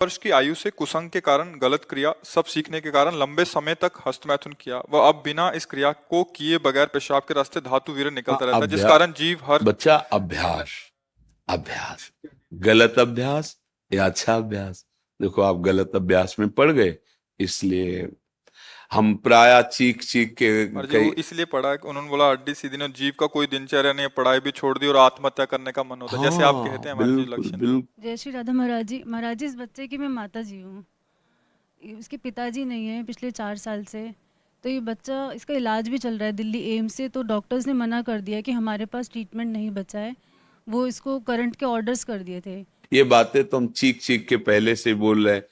वर्ष की आयु से कुसंग के कारण गलत क्रिया सब सीखने के कारण लंबे समय तक हस्तमैथुन किया वह अब बिना इस क्रिया को किए बगैर पेशाब के रास्ते धातु वीर्य हाँ, निकलता रहता है जिस अभ्यास। कारण जीव हर बच्चा, अभ्यास, अभ्यास, गलत अभ्यास या अच्छा अभ्यास। देखो, आप गलत अभ्यास में पड़ गए, इसलिए हम प्राय चीख चीख के और जी कई। वो इसलिए पढ़ा कि उन्होंने बोला हड्डी सीधी नहीं जीव का कोई दिनचर्या नहीं है, पढ़ाई भी छोड़ दी और आत्महत्या करने का मन होता है जैसे आप कहते हाँ, हैं हमारे जी बिल्कुल लक्षण। बिल्कुल। जय श्री राधा महाराज जी। महाराज जी, इस बच्चे की मैं माता जी हूँ। उसके पिताजी नहीं है पिछले 4 साल से। तो ये बच्चा, इसका इलाज भी चल रहा है दिल्ली एम्स से। तो डॉक्टर्स ने मना कर दिया कि हमारे पास ट्रीटमेंट नहीं बचा है। वो इसको करंट के ऑर्डर्स कर दिए थे। ये बातें तो हम चीख चीख के पहले से बोल रहे हैं,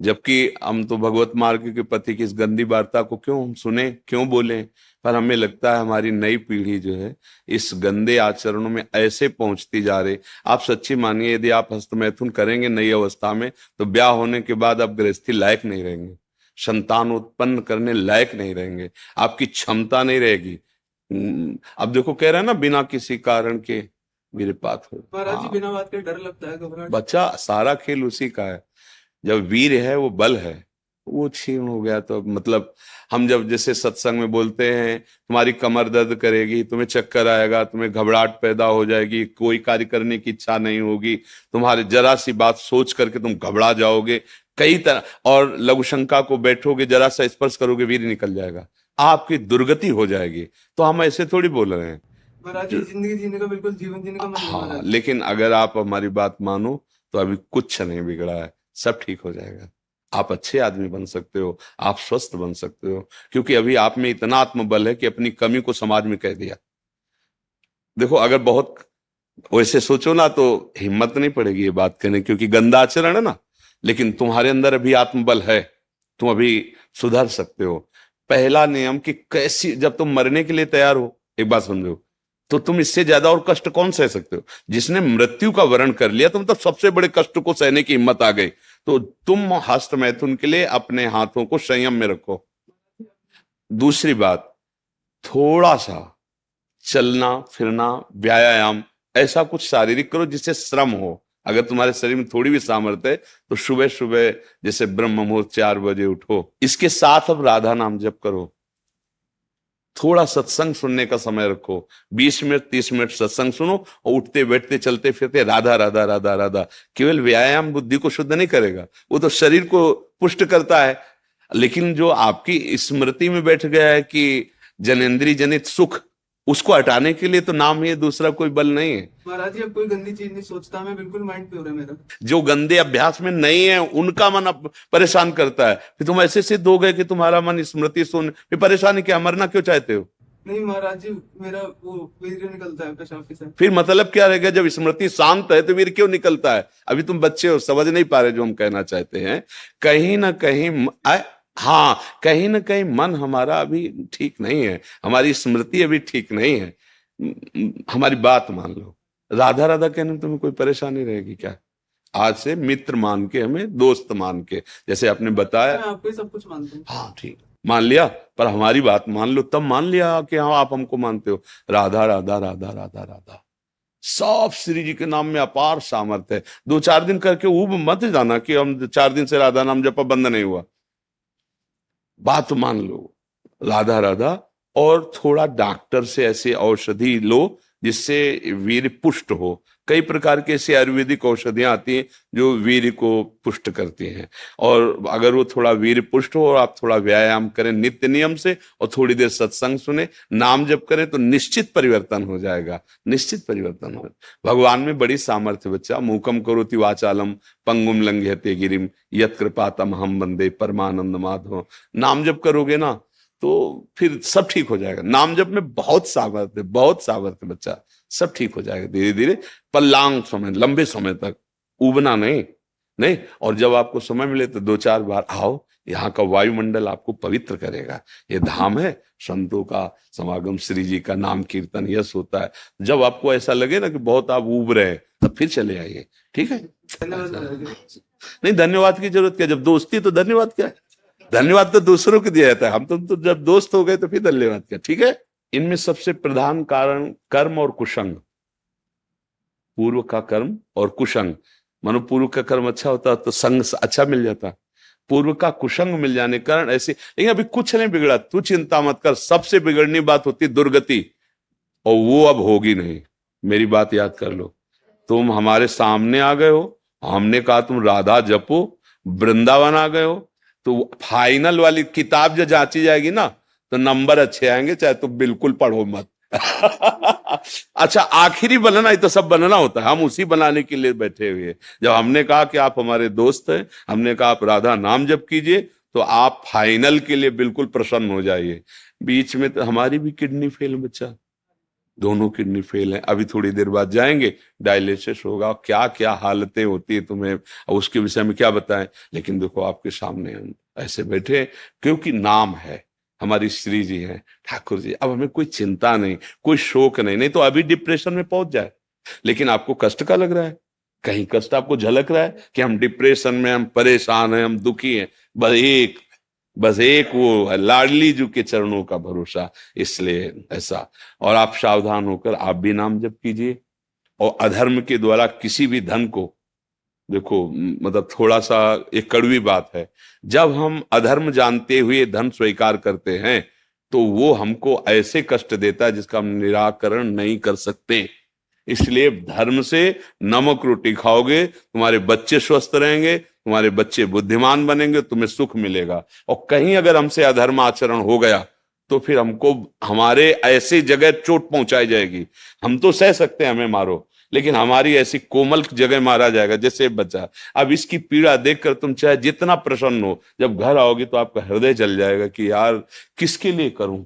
जबकि हम तो भगवत मार्ग के पति की इस गंदी वार्ता को क्यों हम सुने, क्यों बोले। पर हमें लगता है हमारी नई पीढ़ी जो है इस गंदे आचरणों में ऐसे पहुंचती जा रही। आप सच्ची मानिए, यदि आप हस्तमैथुन करेंगे नई अवस्था में तो ब्याह होने के बाद आप गृहस्थी लायक नहीं रहेंगे, संतान उत्पन्न करने लायक नहीं रहेंगे, आपकी क्षमता नहीं रहेगी। अब देखो, कह रहे हैं ना, बिना किसी कारण के वीरपात हो। महाराज जी, हाँ, बिना बात के डर लगता है, घबराहट। बच्चा, सारा खेल उसी का है। जब वीर है वो बल है, वो क्षीण हो गया तो मतलब हम जब जैसे सत्संग में बोलते हैं तुम्हारी कमर दर्द करेगी, तुम्हें चक्कर आएगा, तुम्हें घबराहट पैदा हो जाएगी, कोई कार्य करने की इच्छा नहीं होगी, तुम्हारे जरा सी बात सोच करके तुम घबरा जाओगे कई तरह, और लघु शंका को बैठोगे, जरा सा स्पर्श करोगे वीर निकल जाएगा, आपकी दुर्गति हो जाएगी। तो हम ऐसे थोड़ी बोल रहे हैं। महाराज जी, जिंदगी जीने का बिल्कुल जीवन जीने का मन नहीं हाँ, महाराज जी। लेकिन अगर आप हमारी बात मानो तो अभी कुछ नहीं बिगड़ा है, सब ठीक हो जाएगा। आप अच्छे आदमी बन सकते हो, आप स्वस्थ बन सकते हो, क्योंकि अभी आप में इतना आत्मबल है कि अपनी कमी को समाज में कह दिया। देखो, अगर बहुत वैसे सोचो ना तो हिम्मत नहीं पड़ेगी ये बात करने, क्योंकि गंदा आचरण है ना। लेकिन तुम्हारे अंदर अभी आत्मबल है, तुम अभी सुधर सकते हो। पहला नियम कि कैसी, जब तुम मरने के लिए तैयार हो, एक बात समझो, तो तुम इससे ज्यादा और कष्ट कौन सह सकते हो। जिसने मृत्यु का वरण कर लिया, तुम तब सबसे बड़े कष्ट को सहने की हिम्मत आ गई। तो तुम हस्त मैथुन के लिए अपने हाथों को संयम में रखो। दूसरी बात, थोड़ा सा चलना फिरना, व्यायाम, ऐसा कुछ शारीरिक करो जिससे श्रम हो। अगर तुम्हारे शरीर में थोड़ी भी सामर्थ्य है तो सुबह सुबह जैसे ब्रह्म मुहूर्त 4 बजे उठो। इसके साथ अब राधा नाम जप करो। थोड़ा सत्संग सुनने का समय रखो, 20 मिनट 30 मिनट सत्संग सुनो, और उठते बैठते चलते फिरते राधा राधा राधा राधा। केवल व्यायाम बुद्धि को शुद्ध नहीं करेगा, वो तो शरीर को पुष्ट करता है, लेकिन जो आपकी स्मृति में बैठ गया है कि जनेंद्रिय जनित सुख, उसको हटाने के लिए तो नाम ही है, दूसरा कोई बल नहीं है। महाराज जी, अब कोई गंदी चीज नहीं सोचता, मैं बिल्कुल माइंड प्योर है मेरा। जो गंदे अभ्यास में नहीं है उनका मन अब परेशान करता है। फिर तुम ऐसे सिद्ध हो गए कि तुम्हारा मन स्मृति सुन, फिर परेशानी क्या, मरना क्यों चाहते हो। नहीं महाराज जी, मेरा वो वीर्य निकलता है पेशाब से। फिर मतलब क्या रहेगा, जब स्मृति शांत है तो वीर क्यों निकलता है। अभी तुम बच्चे हो, समझ नहीं पा रहे जो हम कहना चाहते हैं। कहीं ना कहीं हाँ, कहीं ना कहीं मन हमारा अभी ठीक नहीं है, हमारी स्मृति अभी ठीक नहीं है। हमारी बात मान लो, राधा राधा कहने में तुम्हें कोई परेशानी रहेगी क्या। आज से मित्र मान के, हमें दोस्त मान के, जैसे आपने बताया। मैं आपको ही सब कुछ मानता हूँ। हाँ ठीक, मान लिया, पर हमारी बात मान लो, तब मान लिया कि हाँ आप हमको मानते हो। राधा राधा राधा राधा राधा, सब श्री जी के नाम में अपार सामर्थ्य है। 2-4 दिन करके ऊब मत जाना कि हम 4 दिन से राधा नाम जपा बंद नहीं हुआ। बात मान लो, राधा राधा, और थोड़ा डॉक्टर से ऐसे औषधि लो जिससे वीर्य पुष्ट हो। कई प्रकार के ऐसी आयुर्वेदिक औषधियां आती हैं जो वीर्य को पुष्ट करती हैं। और अगर वो थोड़ा वीर्य पुष्ट हो और आप थोड़ा व्यायाम करें नित्य नियम से, और थोड़ी देर सत्संग सुने, नाम जप करें, तो निश्चित परिवर्तन हो जाएगा, निश्चित परिवर्तन हो। भगवान में बड़ी सामर्थ्य बच्चा। मूकम करोति वाचालम पंगुम लंघयते गिरिम यत् कृपातम हम वंदे परमानंद माधव। नाम जप करोगे ना तो फिर सब ठीक हो जाएगा। नाम जप में बहुत सामर्थ्य, बहुत सामर्थ्य बच्चा, सब ठीक हो जाएगा धीरे धीरे। पर लॉन्ग समय, लंबे समय तक उबना नहीं। नहीं, और जब आपको समय मिले तो 2-4 बार आओ, यहाँ का वायुमंडल आपको पवित्र करेगा। ये धाम है, संतों का समागम, श्री जी का नाम कीर्तन यश होता है। जब आपको ऐसा लगे ना कि बहुत आप उब रहे हैं, तब फिर चले आइए, ठीक है। धन्यवाद महाराज जी। नहीं, धन्यवाद की जरूरत क्या, जब दोस्ती तो धन्यवाद क्या है। धन्यवाद तो दूसरों को दिया जाता है, हम तो जब दोस्त हो गए तो फिर धन्यवाद क्या, ठीक है। इनमें सबसे प्रधान कारण कर्म और कुसंग, पूर्व का कर्म और कुसंग, मानो पूर्व का कर्म अच्छा होता तो संग अच्छा मिल जाता, पूर्व का कुसंग मिल जाने के कारण ऐसे। लेकिन अभी कुछ नहीं बिगड़ा, तू चिंता मत कर। सबसे बिगड़नी बात होती दुर्गति, और वो अब होगी नहीं। मेरी बात याद कर लो, तुम हमारे सामने आ गए हो, हमने कहा तुम राधा जपो, वृंदावन आ गए हो, तो फाइनल वाली किताब जो जांची जाएगी ना तो नंबर अच्छे आएंगे, चाहे तुम बिल्कुल पढ़ो मत। अच्छा, आखिरी बनना ही तो सब बनना होता है, हम उसी बनाने के लिए बैठे हुए हैं। जब हमने कहा कि आप हमारे दोस्त हैं, हमने कहा आप राधा नाम जप कीजिए, तो आप फाइनल के लिए बिल्कुल प्रसन्न हो जाइए। बीच में तो हमारी भी किडनी फेल, बच्चा दोनों किडनी फेल है, अभी थोड़ी देर बाद जाएंगे, डायलिसिस होगा, क्या क्या हालतें होती है तुम्हें, और उसके विषय में क्या बताएं। लेकिन देखो आपके सामने हम ऐसे बैठे, क्योंकि नाम है, हमारी श्री जी हैं, ठाकुर जी। अब हमें कोई चिंता नहीं, कोई शोक नहीं, नहीं तो अभी डिप्रेशन में पहुंच जाए। लेकिन आपको कष्ट का लग रहा है, कहीं कष्ट आपको झलक रहा है कि हम डिप्रेशन में, हम परेशान हैं, हम दुखी हैं, बस एक वो है लाडली जी के चरणों का भरोसा, इसलिए ऐसा। और आप सावधान होकर आप भी नाम जप कीजिए। और अधर्म के द्वारा किसी भी धन को, देखो मतलब थोड़ा सा एक कड़वी बात है, जब हम अधर्म जानते हुए धन स्वीकार करते हैं तो वो हमको ऐसे कष्ट देता है जिसका हम निराकरण नहीं कर सकते। इसलिए धर्म से नमक रोटी खाओगे, तुम्हारे बच्चे स्वस्थ रहेंगे, तुम्हारे बच्चे बुद्धिमान बनेंगे, तुम्हें सुख मिलेगा। और कहीं अगर हमसे अधर्म आचरण हो गया तो फिर हमको हमारे ऐसी जगह चोट पहुंचाई जाएगी। हम तो सह सकते हैं, हमें मारो, लेकिन हमारी ऐसी कोमल जगह मारा जाएगा जैसे बच्चा। अब इसकी पीड़ा देखकर तुम चाहे जितना प्रसन्न हो, जब घर आओगे तो आपका हृदय जल जाएगा कि यार किसके लिए करूं,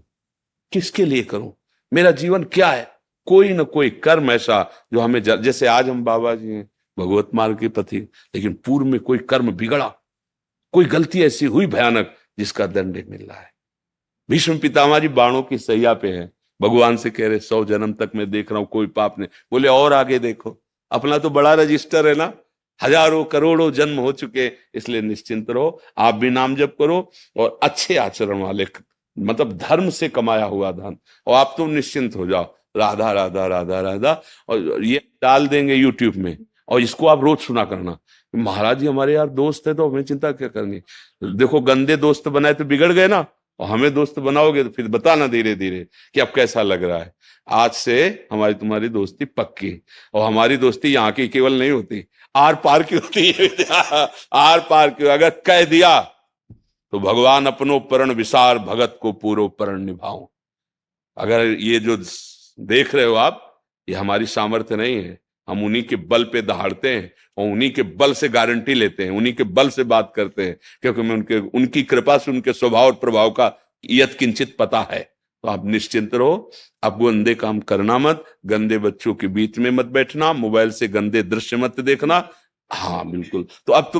किसके लिए करूं, मेरा जीवन क्या है। कोई ना कोई कर्म ऐसा जो हमें जैसे आज हम बाबा जी हैं, भगवत मार्ग के पथी, लेकिन पूर्व में कोई कर्म बिगड़ा, कोई गलती ऐसी हुई भयानक जिसका दंड मिल रहा है। भीष्म पितामह जी बाणों की सैया पे हैं, भगवान से कह रहे 100 जन्म तक मैं देख रहा हूं कोई पाप नहीं। बोले और आगे देखो, अपना तो बड़ा रजिस्टर है ना, हजारों करोड़ों जन्म हो चुके, इसलिए निश्चिंत रहो। आप भी नाम जप करो और अच्छे आचरण वाले, मतलब धर्म से कमाया हुआ धन, और आप तो निश्चिंत हो जाओ। राधा राधा राधा राधा, और ये डाल देंगे यूट्यूब में, और इसको आप रोज सुना करना। महाराज जी हमारे यार दोस्त है तो हमें चिंता क्या करनी। देखो गंदे दोस्त बनाए तो बिगड़ गए ना, और हमें दोस्त बनाओगे तो फिर बताना धीरे धीरे कि अब कैसा लग रहा है। आज से हमारी तुम्हारी दोस्ती पक्की, और हमारी दोस्ती यहाँ की केवल नहीं होती, आर पार की होती है। आर पार की, अगर कह दिया तो भगवान अपनो परण विसार, भगत को पूरो परण निभाऊं। अगर ये जो देख रहे हो आप, ये हमारी सामर्थ्य नहीं है, हम उन्हीं के बल पे दहाड़ते हैं और उन्हीं के बल से गारंटी लेते हैं, उन्हीं के बल से बात करते हैं, क्योंकि हमें उनकी कृपा से उनके स्वभाव और प्रभाव का यत किंचित पता है। तो आप निश्चिंत रहो, आप गंदे काम करना मत, गंदे बच्चों के बीच में मत बैठना, मोबाइल से गंदे दृश्य मत देखना। हाँ बिल्कुल। तो अब तो